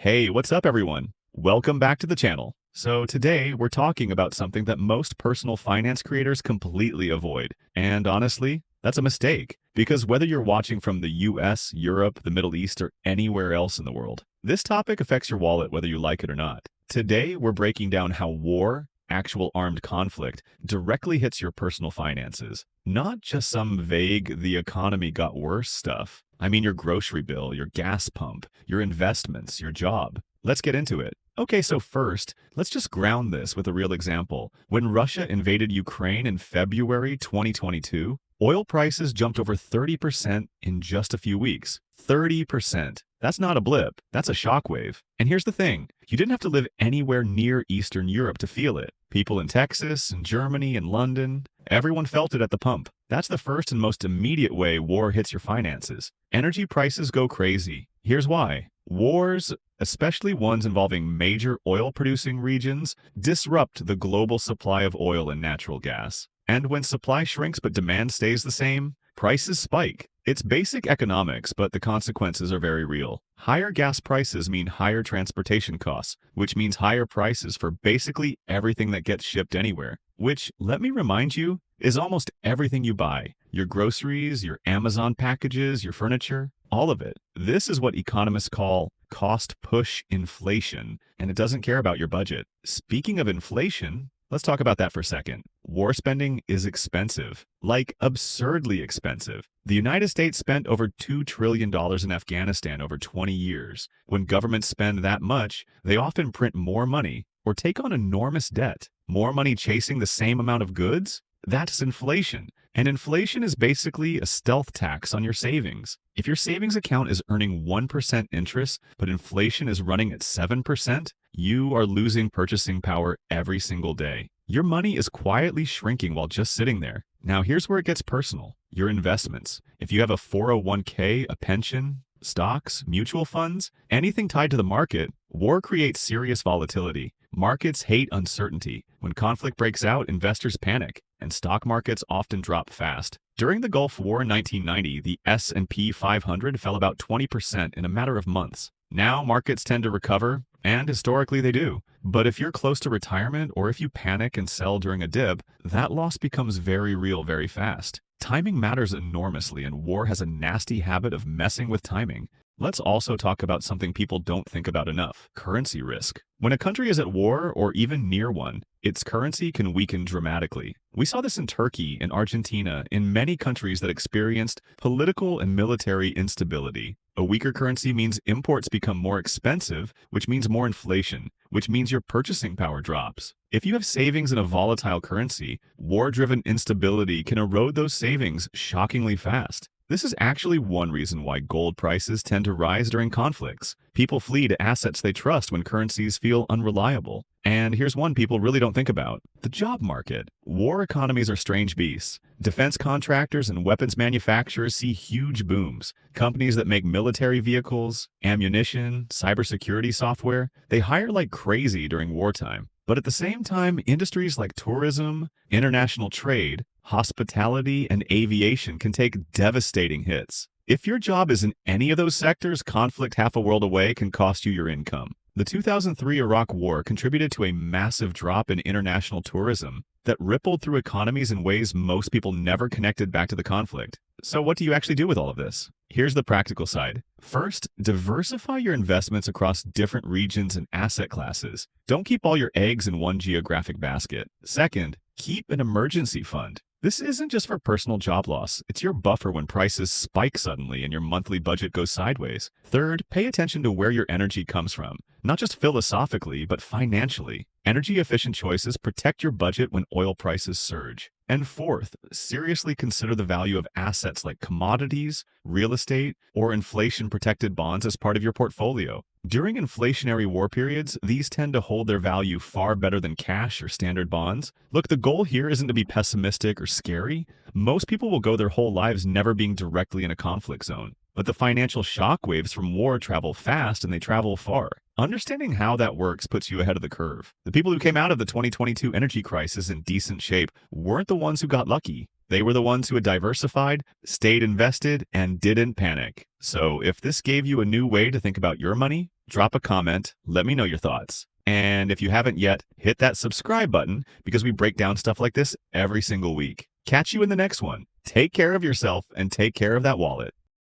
Hey, what's up, everyone? Welcome back to the channel. So today we're talking about something that most personal finance creators completely avoid. And honestly, that's a mistake. Because whether you're watching from the US, Europe, the Middle East, or anywhere else in the world, this topic affects your wallet whether you like it or not. Today we're breaking down how war, actual armed conflict, directly hits your personal finances. Not just some vague, the economy got worse stuff. I mean your grocery bill, your gas pump, your investments, your job. Let's get into it. Okay, so first, let's just ground this with a real example. When Russia invaded Ukraine in February 2022, oil prices jumped over 30% in just a few weeks. 30%. That's not a blip, that's a shockwave. And here's the thing, you didn't have to live anywhere near Eastern Europe to feel it. People in Texas, and Germany, and London, everyone felt it at the pump. That's the first and most immediate way war hits your finances. Energy prices go crazy. Here's why. Wars, especially ones involving major oil-producing regions, disrupt the global supply of oil and natural gas. And when supply shrinks but demand stays the same, prices spike. It's basic economics, but the consequences are very real. Higher gas prices mean higher transportation costs, which means higher prices for basically everything that gets shipped anywhere. Which, let me remind you, is almost everything you buy. Your groceries, your Amazon packages, your furniture, all of it. This is what economists call cost push inflation, and it doesn't care about your budget. Speaking of inflation, let's talk about that for a second. War spending is expensive, like absurdly expensive. The United States spent over $2 trillion in Afghanistan over 20 years. When governments spend that much, they often print more money or take on enormous debt. More money chasing the same amount of goods? That's inflation. And inflation is basically a stealth tax on your savings. If your savings account is earning 1% interest, but inflation is running at 7%, you are losing purchasing power every single day. Your money is quietly shrinking while just sitting there. Now here's where it gets personal. Your investments. If you have a 401k, a pension, stocks, mutual funds, anything tied to the market, war creates serious volatility. Markets hate uncertainty. When conflict breaks out, investors panic, and stock markets often drop fast. During the Gulf War in 1990, the S&P 500 fell about 20% in a matter of months. Now markets tend to recover, and historically they do. But if you're close to retirement or if you panic and sell during a dip, that loss becomes very real very fast. Timing matters enormously, and war has a nasty habit of messing with timing. Let's also talk about something people don't think about enough: currency risk. When a country is at war or even near one, its currency can weaken dramatically. We saw this in Turkey, in Argentina, in many countries that experienced political and military instability. A weaker currency means imports become more expensive, which means more inflation, which means your purchasing power drops. If you have savings in a volatile currency, war-driven instability can erode those savings shockingly fast. This is actually one reason why gold prices tend to rise during conflicts. People flee to assets they trust when currencies feel unreliable. And here's one people really don't think about: the job market. War economies are strange beasts. Defense contractors and weapons manufacturers see huge booms. Companies that make military vehicles, ammunition, cybersecurity software, they hire like crazy during wartime. But at the same time, industries like tourism, international trade, hospitality, and aviation can take devastating hits. If your job is in any of those sectors, conflict half a world away can cost you your income. The 2003 Iraq War contributed to a massive drop in international tourism that rippled through economies in ways most people never connected back to the conflict. So what do you actually do with all of this? Here's the practical side. First, diversify your investments across different regions and asset classes. Don't keep all your eggs in one geographic basket. Second, keep an emergency fund. This isn't just for personal job loss. It's your buffer when prices spike suddenly and your monthly budget goes sideways. Third, pay attention to where your energy comes from, not just philosophically, but financially. Energy-efficient choices protect your budget when oil prices surge. And fourth, seriously consider the value of assets like commodities, real estate, or inflation-protected bonds as part of your portfolio. During inflationary war periods, these tend to hold their value far better than cash or standard bonds. Look, the goal here isn't to be pessimistic or scary. Most people will go their whole lives never being directly in a conflict zone. But the financial shockwaves from war travel fast and they travel far. Understanding how that works puts you ahead of the curve. The people who came out of the 2022 energy crisis in decent shape weren't the ones who got lucky. They were the ones who had diversified, stayed invested, and didn't panic. So if this gave you a new way to think about your money, drop a comment, let me know your thoughts. And if you haven't yet, hit that subscribe button because we break down stuff like this every single week. Catch you in the next one. Take care of yourself and take care of that wallet.